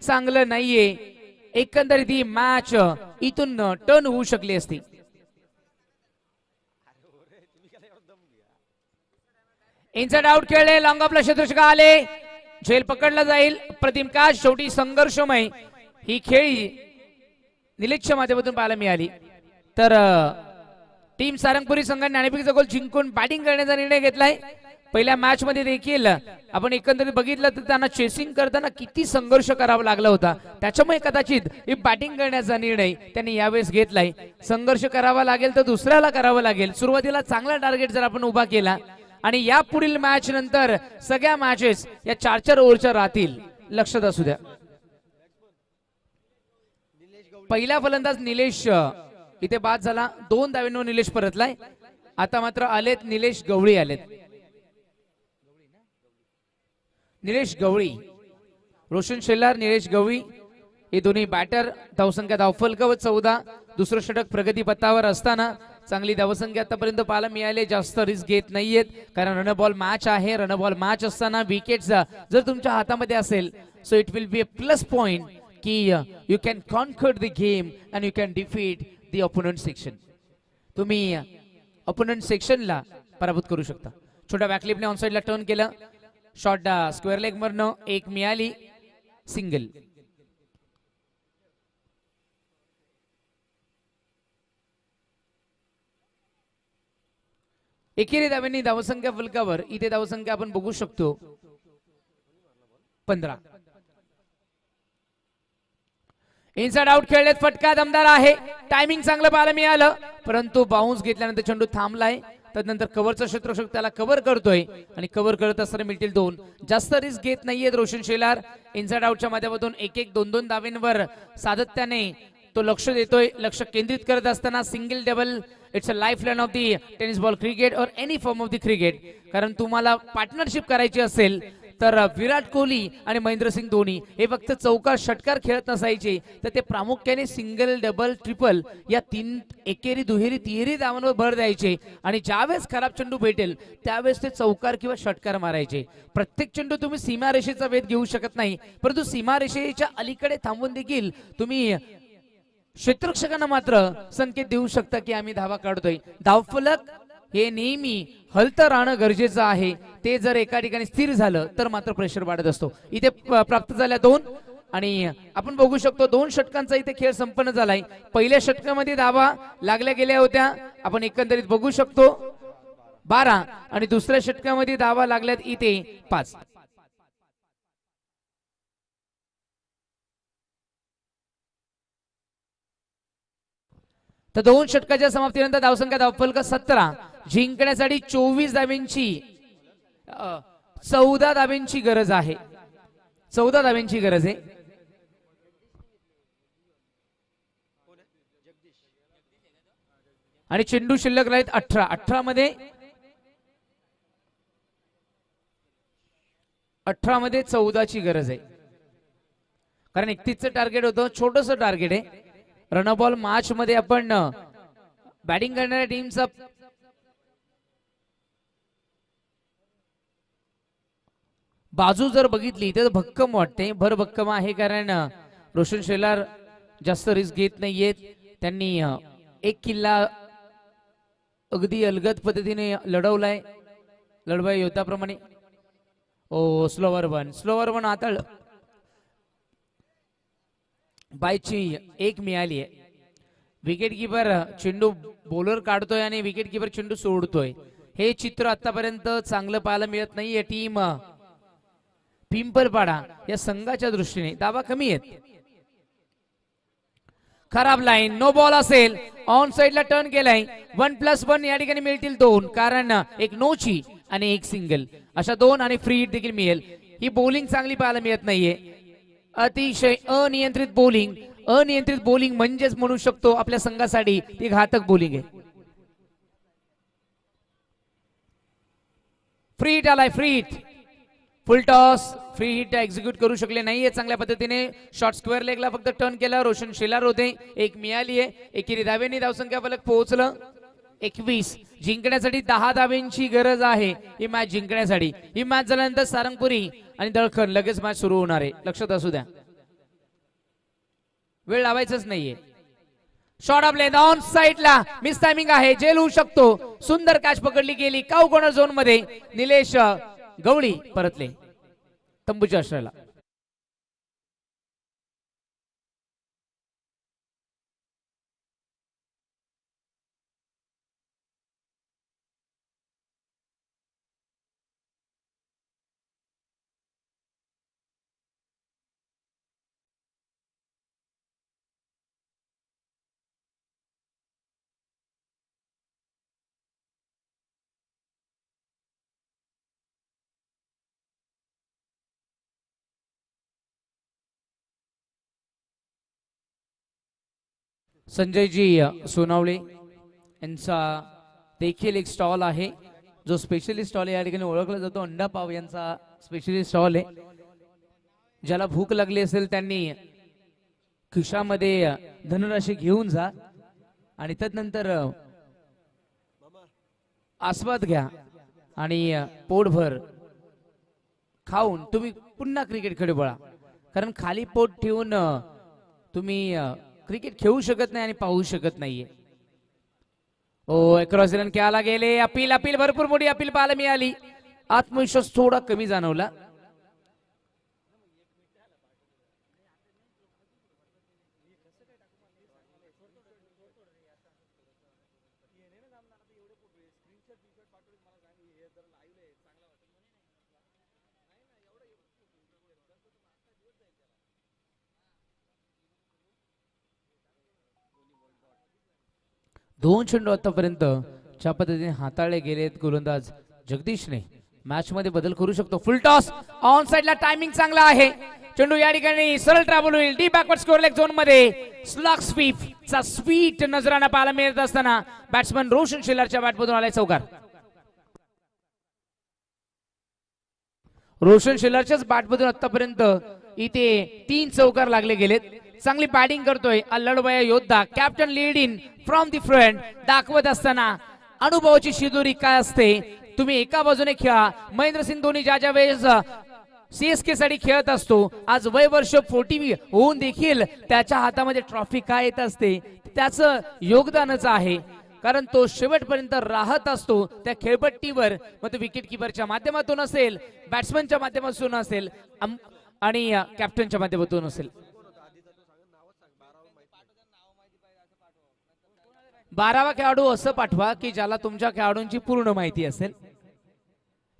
चांगलं नाहीये. एकंदरीत ही मॅच इथून टर्न होऊ शकली असती. इनसाइड आउट खेळले, लॉंग ऑफला क्षेत्ररक्षक आले, झेल पकडला जाईल. प्रतिम कॅच, शेवटी संघर्षमय ही खेळी निलेशच्या माध्यमातून पाहायला मिळाली. तर टीम सारंगपुरी संघाने नाणेफेकीचा गोल जिंकून बॅटिंग करण्याचा निर्णय घेतलाय. पहिल्या मॅच मध्ये देखील आपण एकंदरीत बघितलं तर त्यांना चेसिंग करताना किती संघर्ष करावा लागला होता, त्याच्यामुळे कदाचित ही बॅटिंग करण्याचा निर्णय त्यांनी यावेळेस घेतलाय. संघर्ष करावा लागेल तर दुसऱ्याला करावा लागेल. सुरुवातीला चांगला टार्गेट जर आपण उभा केला आणि या पुढील मॅच नंतर सगळ्या मॅचेस या 4-4 ओव्हरच्या राहतील, लक्षात असू द्या. पहिला फलंदाज निलेश इथे बाद झाला, 2 धावांवर निलेश परतलाय. आता मात्र आलेत निलेश गवळी, आलेत निलेश गवळी. रोशन शेलार, निलेश गवळी हे दोन्ही बॅटर. धावसंख्या धावफलकावर 14. दुसरं षटक प्रगती पथावर असताना चांगली धावसंख्या आतापर्यंत पाहायला मिळाली. जास्त रिस्क घेत नाहीयेत, कारण रन बॉल मॅच आहे. रन बॉल मॅच असताना विकेट जर तुमच्या हातामध्ये असेल, so it will be a plus point की you can conquer the game and you can defeat the opponent section. तुम्ही ओपोनंट सेक्शनला पराभूत करू शकता. छोट्या बॅकलिपने ऑनसाइडला टर्न केलं, शॉट स्क्वेअर लेग मरनं, एक मिळाली, सिंगल. एकेरी धावांनी धावसंख्या फलकावर इथे धावसंख्या आपण बघू शकतो 15. इनसाइड आउट खेळलेत, फटका दमदार आहे. टायमिंग चांगलं पाहायला मिळालं, परंतु बाउन्स घेतल्यानंतर चेंडू थांबलाय. तदनंतर कव्हरचा क्षेत्ररक्षक त्याला कव्हर करतोय आणि कव्हर करत असताना मिळतील 2. जास्त रिस्क घेत नाहीयेत रोशन शेलार. इनसाइड आउटच्या माध्यमातून 1-1, 2-2 धावांवर सातत्याने तो लक्ष देतोय. लक्ष केंद्रित करत असताना single double it's a lifeline of the tennis ball cricket or any form of the cricket. कारण तुम्हाला पार्टनरशिप करायची असेल तर विराट कोहली आणि महेंद्रसिंग धोनी हे फक्त चौकार षटकार खेळत नसायचे, तर ते प्रामुख्याने सिंगल, डबल, ट्रिपल या 3 एकेरी, दुहेरी, तिहेरी धावांवर भर द्यायचे. आणि ज्यावेळेस खराब चेंडू भेटेल त्यावेळेस ते चौकार किंवा षटकार मारायचे. प्रत्येक चेंडू तुम्ही सीमारेषेचा वेध घेऊ शकत नाही, परंतु सीमारेषेच्या अलीकडे थांबून देखील तुम्ही क्षेत्ररक्षकांना मात्र संकेत देऊ शकता की आम्ही धावा काढतोय. धावफलक हे नेहमी हलतं राहणं गरजेचं आहे. ते जर एका ठिकाणी स्थिर झालं तर मात्र प्रेशर वाढत असतो. इथे प्राप्त झाल्या 2 आणि आपण बघू शकतो 2 षटकांचा इथे खेळ संपन्न झालाय. पहिल्या षटकामध्ये धावा लागल्या गेल्या होत्या, आपण एकंदरीत बघू शकतो 12 आणि दुसऱ्या षटकामध्ये धावा लागल्यात इथे 5. तर 2 षटकाच्या समाप्तीनंतर धावसंख्या धावफलक 17. जिंकण्यासाठी 24 धावांची 14 धावांची गरज आहे. 14 धावांची गरज आहे. आणि चेंडू शिल्लक राहील 18. 18 मध्ये 14ची गरज आहे, कारण 31चं टार्गेट होतं, छोटस टार्गेट आहे. रन बॉल मॅच मध्ये आपण बॅटिंग करणाऱ्या टीमचा बाजू जर बघितली तर भक्कम वाटते, भर भक्कम आहे. कारण रोशन शेलार जास्त रिस्क घेत नाहीयेत. त्यांनी एक किल्ला अगदी अलगद पद्धतीने लढवलाय, लढवाई योद्धाप्रमाणे. ओ स्लोवर वन आता बायची एक मिळाली आहे. विकेट किपर चेंडू बॉलर काढतोय आणि विकेट किपर चेंडू सोडतोय. हे चित्र आतापर्यंत चांगलं पाहायला मिळत नाहीये. टीम पिंपरपाडा या संघाच्या दृष्टीने धावा कमी आहेत. खराब लाईन, नो बॉल असेल. ऑन साइडला टर्न केलाय. 1+1 या ठिकाणी मिळतील 2, कारण एक नोची आणि एक सिंगल, अशा 2 आणि फ्री हिट देखील मिळेल. ही बॉलिंग चांगली पाहायला मिळत नाहीये. अतिशय अनियंत्रित बॉलिंग. अनियंत्रित बॉलिंग म्हणजेच म्हणू शकतो आपल्या संघासाठी ती घातक बॉलिंग आहे. फ्री हिट आलाय, फ्री हिट. फुल टॉस. फ्री हिट एक्झिक्यूट करू शकले नाहीये चांगल्या पद्धतीने. शॉर्ट स्क्वेअर लेगला फक्त टर्न केला. रोशन शेलार होते. एक मिळाली आहे. एकेरी धावेंनी धावसंख्या फलक पोहोचलं 21. जिंकण्यासाठी 10 धावेंची गरज आहे ही मॅच जिंकण्यासाठी. ही मॅच झाल्यानंतर सारंगपुरी आणि दळखन लगेच मॅच सुरू होणार आहे, लक्षात असू द्या. वेळ लावायचाच नाहीये. शॉट ऑफ लेंथ ऑन साइडला मिस टायमिंग आहे, जेल होऊ शकतो. सुंदर कॅच पकडली गेली काऊ कॉर्नर झोन मध्ये. निलेश गवळी परतले तंबूच्या आश्रयाला. संजयजी सोनावळे यांचा देखील एक स्टॉल आहे, जो स्पेशलिस्ट स्टॉल या ठिकाणी ओळखला जातो. अंडा पाव यांचा स्पेशलिस्ट स्टॉल आहे. ज्याला भूक लागली असेल त्यांनी खिशामध्ये धनराशी घेऊन जा आणि त्यानंतर आस्वाद घ्या आणि पोटभर खाऊन तुम्ही पुन्हा क्रिकेटकडे वळा. कारण खाली पोट ठेवून तुम्ही क्रिकेट खेळू शकत नाही आणि पाहू शकत नाहीये. ओ क्रॉस रन केला गेले. अपील अपील भरपूर मोठी अपील पाहायला मिळाली. आत्मविश्वास थोडा कमी जाणवला. दोन चेंडू आतापर्यंत ज्या पद्धतीने हाताळले गेलेत गोलंदाज जगदीशने, मॅच मध्ये बदल करू शकतो. फुल टॉस ऑन साइडला टायमिंग चांगला आहे. चेंडू या ठिकाणी सरळ ट्रॅव्हल होईल. D backward score leg zone मध्ये स्लॉग स्वीप चा स्वीट नजराना पाहायला मिळत असताना बॅट्समन रोशन शेलारच्या बॅटमधून आलाय चौकार. रोशन शेलारच्याच बॅटमधून आतापर्यंत इथे 3 चौकार लागले गेलेत. चांगली बॅटिंग करतोय अल्लडवया योद्धा. Captain lead in from the front दाखवत असताना अनुभवाची शिदोरी काय असते. तुम्ही एका बाजूने खेळा. महेंद्रसिंग धोनी ज्या वेळेस सीएसके साठी खेळत असतो, आज वय वर्ष 40 होऊन देखील त्याच्या हातामध्ये ट्रॉफी काय येत असते, त्याचं योगदानच आहे. कारण तो शेवटपर्यंत राहत असतो त्या खेळपट्टीवर. मग तो विकेट किपरच्या माध्यमातून असेल, बॅट्समनच्या माध्यमातून असेल आणि कॅप्टनच्या माध्यमातून असेल. 12वा खेळाडू असं पाठवा की ज्याला तुमच्या खेळाडूंची पूर्ण माहिती असेल.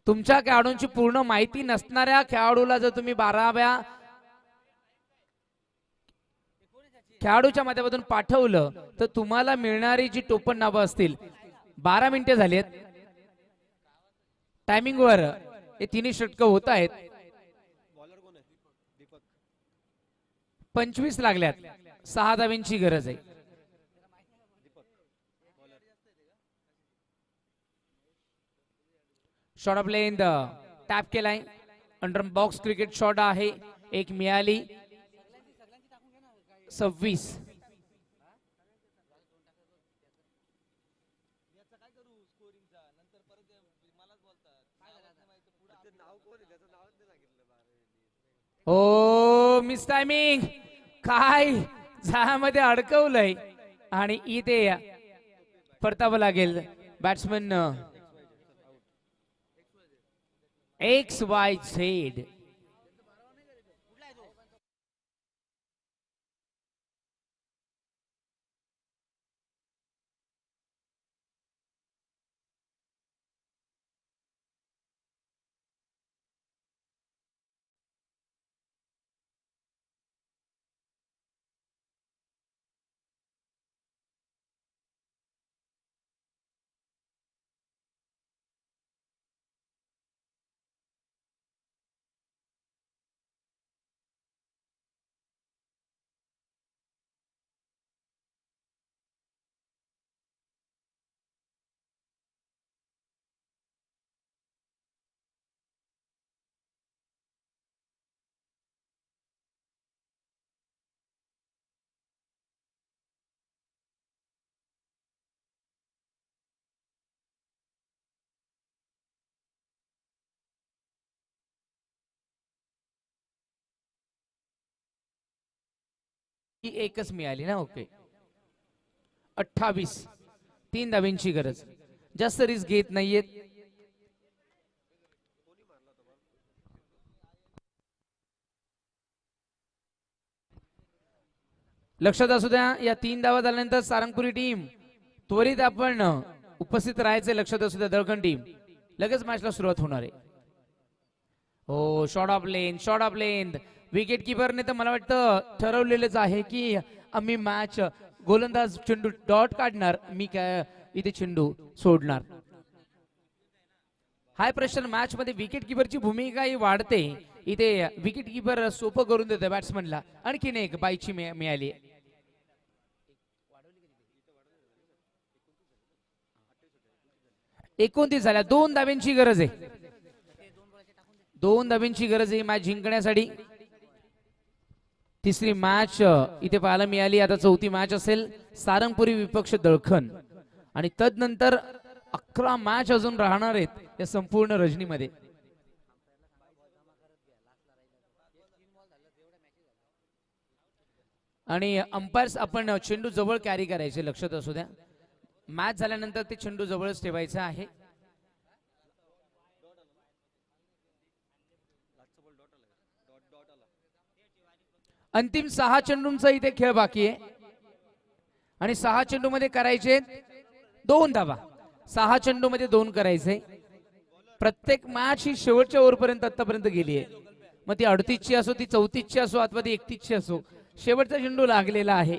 तुमच्या खेळाडूंची पूर्ण माहिती नसणाऱ्या खेळाडूला जर तुम्ही 12व्या खेळाडूच्या माध्यमातून पाठवलं तर तुम्हाला मिळणारी जी टोपण नावं असतील. 12 मिनिटे झालीत. टायमिंग वर हे तिन्ही षटक होत आहेत. 25 लागल्यात. 6 धाव्यांची गरज आहे. शॉट ऑफ लेंथ टॅप केलाय. अंडर बॉक्स क्रिकेट शॉट आहे. एक मिळाली. 26. ओ मिस टायमिंग. काय झाल्यामध्ये अडकवलंय आणि इथे परतावं लागेल. बॅट्समन XYZ ही एकच मिळाली ना. ओके 28. 3 धाब्यांची गरज. जास्त रिस्क घेत नाहीयेत. लक्षात असू द्या या 3 धावा झाल्यानंतर सारंगपुरी टीम त्वरित आपण उपस्थित राहायचे. लक्षात असू द्या दळखंड टीम लगेच मॅचला सुरुवात होणार आहे. हो शॉर्ट ऑफ लेंथ. विकेट किपरने तर मला वाटतं ठरवलेलंच आहे की आम्ही मॅच गोलंदाज चेंडू डॉट काढणार, मी काय इथे चेंडू सोडणार. हाय प्रेशर मॅच मध्ये विकेट किपरची भूमिकाही वाढते. इथे विकेट किपर सोपं करून देतो बॅट्समनला. आणखीन एक बाईची मिळाली. 29 झाल्या. 2 धाब्यांची गरज आहे. 2 धाब्यांची गरज आहे मॅच जिंकण्यासाठी. तिसरी मॅच इथे पाहायला मिळाली. आता चौथी मॅच असेल सारंगपुरी विपक्ष दळखंड आणि तदनंतर 11 मॅच अजून राहणार आहेत या संपूर्ण रजनीमध्ये. आणि अंपायर्स आपण चेंडू जवळ कॅरी करायचे. लक्षात असू द्या मॅच झाल्यानंतर ते चेंडू जवळच ठेवायचं आहे. अंतिम 6 चेंडूंचा इथे खेळ बाकी आहे आणि 6 चेंडू मध्ये करायचे 2 धावा. 6 चेंडू मध्ये 2 करायचे. प्रत्येक मॅच ही शेवटच्या ओव्हरपर्यंत आतापर्यंत गेली आहे. मग ती 38 ची असो, ती 34 ची असो अथवा ती 31 ची असो, शेवटचा चेंडू लागलेला आहे.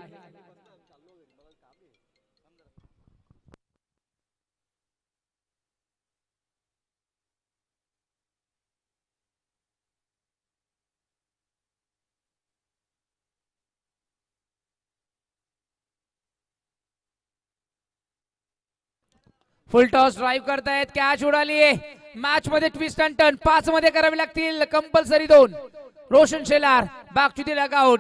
फुल टॉस ड्राईव्ह करतायत. कॅच उडाली. मॅच मध्ये ट्विस्ट अँड टर्न 5 मध्ये करावे लागतील compulsory 2. Roshan Shelar back to the लगआउट.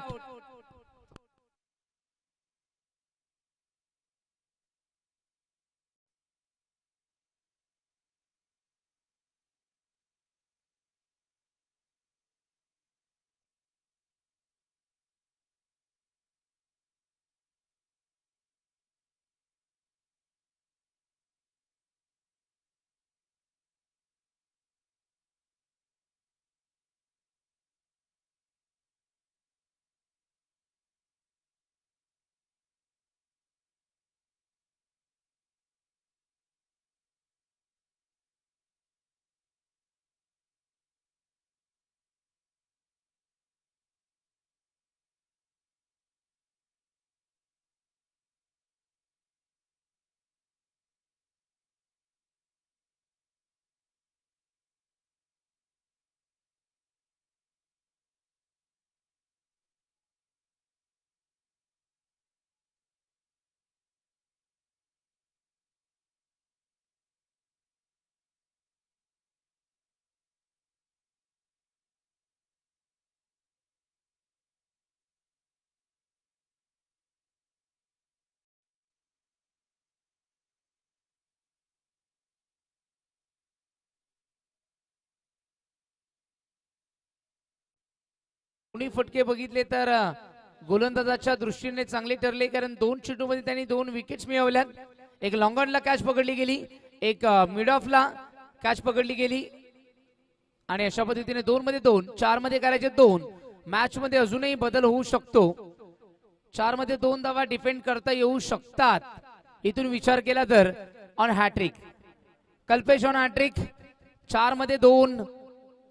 दोन्ही फटके बघितले तर गोलंदाजाच्या दृष्टीने चांगले ठरले, कारण 2 चेंडूमध्ये त्यांनी 2 विकेट्स मिळवल्या. एक लॉंग ऑनला कॅच पकडली गेली, एक मिड ऑफला कॅच पकडली गेली आणि अशा पद्धतीने 2 मध्ये 2, 4 मध्ये करायचे 2. मॅच मध्ये अजूनही बदल होऊ शकतो. 4 मध्ये 2 धावा डिफेंड करता येऊ शकतात. इथून विचार केला तर on hattrick Kalpesh on hattrick 4 मध्ये 2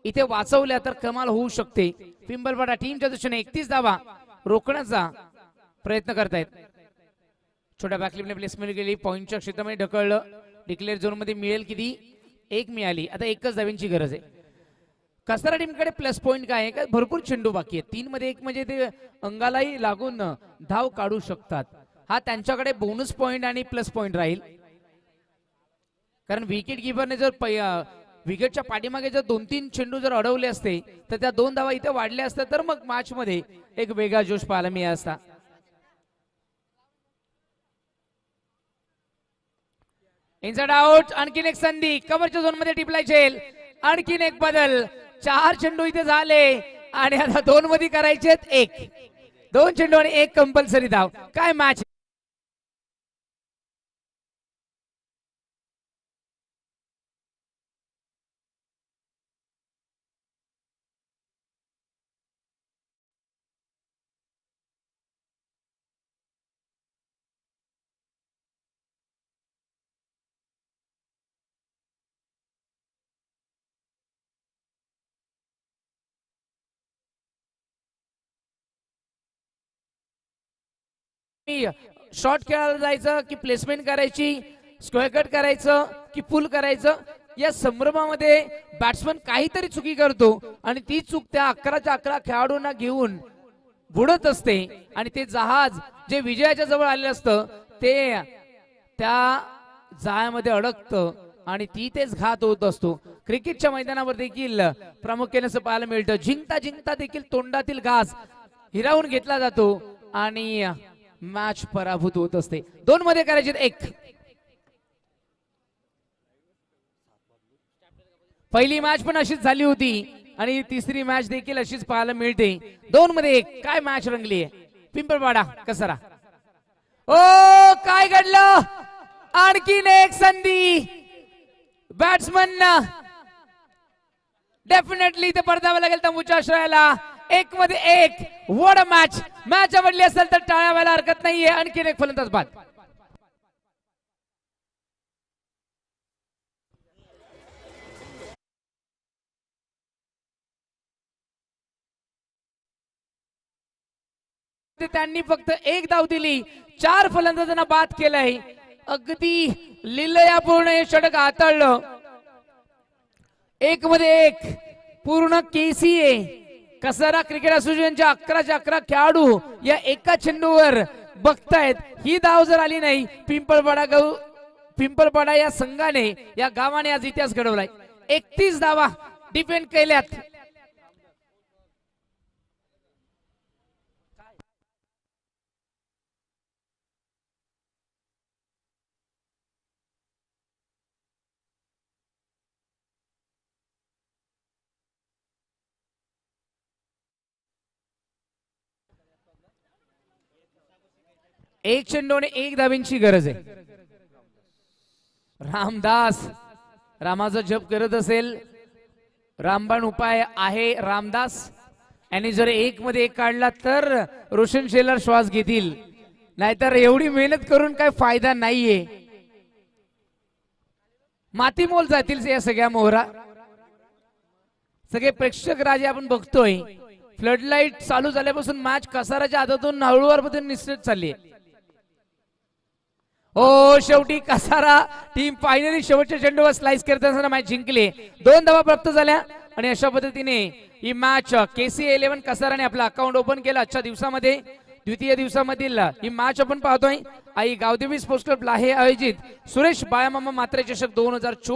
इथे वाचवल्या तर कमाल होऊ शकते. पिंपलपाडा टीमच्या दृष्टीने 31 धावा रोखण्याचा प्रयत्न करतायत. छोट्या बॅकलिपने प्लेसमेंट केली, पॉइंटच्या क्षेत्रामध्ये ढकललं. डिक्लेअर झोन मध्ये मिळेल किती? 1 मिळाली. आता 1च धाव्यांची गरज आहे. कसारा टीमकडे प्लस पॉइंट काय आहे का भरपूर चेंडू बाकी आहे. 3 मध्ये 1 म्हणजे ते अंगालाही लागून धाव काढू शकतात. हा त्यांच्याकडे बोनस पॉइंट आणि प्लस पॉइंट राहील, कारण विकेट किपरने जर विकेटच्या पाठीमागे जर 2-3 चेंडू जर अडवले असते तर त्या 2 धावा इथे वाढल्या असत्या, तर मग मॅच मध्ये एक वेगळा जोश पाहायला मिळाला असता. Inside out. आणखीन एक संधी कव्हरच्या झोन मध्ये टिपलायचे. आणखीन एक बदल. 4 चेंडू इथे झाले आणि आता 2 मध्ये करायचे 1. 2 चेंडू आणि 1 कंपल्सरी धाव. काय मॅच. शॉर्ट खेळायला जायचं की प्लेसमेंट करायची, स्क्वेअर कट करायचं की पुल करायचं, या संभ्रमामध्ये बॅट्समन काहीतरी चुकी करतो आणि ती चूक त्या 11च्या 11 खेळाडूंना घेऊन बुडत असते आणि ते जहाज जे विजयाच्या जवळ आलेलं असतं ते त्या जाळ्यामध्ये अडकतं आणि ती तेच घात होत असतो. क्रिकेटच्या मैदानावर देखील प्रामुख्याने असं पाहायला मिळतं. जिंकता जिंकता देखील तोंडातील घास हिरावून घेतला जातो आणि मॅच पराभूत होत असते. 2 मध्ये करायचे 1. पहिली मॅच पण अशीच झाली होती आणि तिसरी मॅच देखील अशीच पाहायला मिळते. 2 मध्ये 1. काय मॅच रंगली आहे. पिंपळपाडा कसरा. ओ काय घडलं. आणखीन एक संधी. बॅट्समन डेफिनेटली इथे परतावं लागेल तंबूच्या आश्रयाला. 1 मध्ये 1. What a match. मॅच आवडली असेल तर टाळ्या व्हायला हरकत नाहीये. आणखीन एक फलंदाज बाद. त्यांनी फक्त 1 धाव दिली. 4 फलंदाजांना बाद केलंय. अगदी लीलयापूर्ण हे षटक हाताळलं. 1 मध्ये 1. पूर्ण केसीए कसरा क्रिकेट असोसिएशनच्या 11च्या 11 खेळाडू या एका चेंडूवर बघतायत. ही धाव जर आली नाही, पिंपळपाडा या संघाने या गावाने आज इतिहास घडवलाय. 31 धावा डिफेंड केल्यात. एक चेंडू आणि 1 धावींची गरज आहे. रामदास रामाचा जप करत असेल. रामबाण उपाय आहे रामदास. आणि जर 1 मध्ये 1 काढला तर रोशन शेलर श्वास घेतील, नाहीतर एवढी मेहनत करून काय फायदा नाहीये. मातीमोल जातील या सगळ्या मोहरा. सगळे प्रेक्षक राजे आपण बघतोय. फ्लडलाईट चालू झाल्यापासून मॅच कसाराच्या हातातून हळूवार निश्चित चालली आहे. हो शेवटी कसारा टीम फायनली शेवटच्या चेंडूवर स्लाइस करत असताना मॅच जिंकली. 2 धावा प्राप्त झाल्या आणि अशा पद्धतीने ही मॅच KC11 कसाराने आपला अकाउंट ओपन केलं. आजच्या दिवसामध्ये द्वितीय दिवसामधील ही मॅच आपण पाहतोय. आई गावदेवी स्पोर्ट्स क्लब लाहे आयोजित सुरेश बाळामामा मात्रे चषक 2024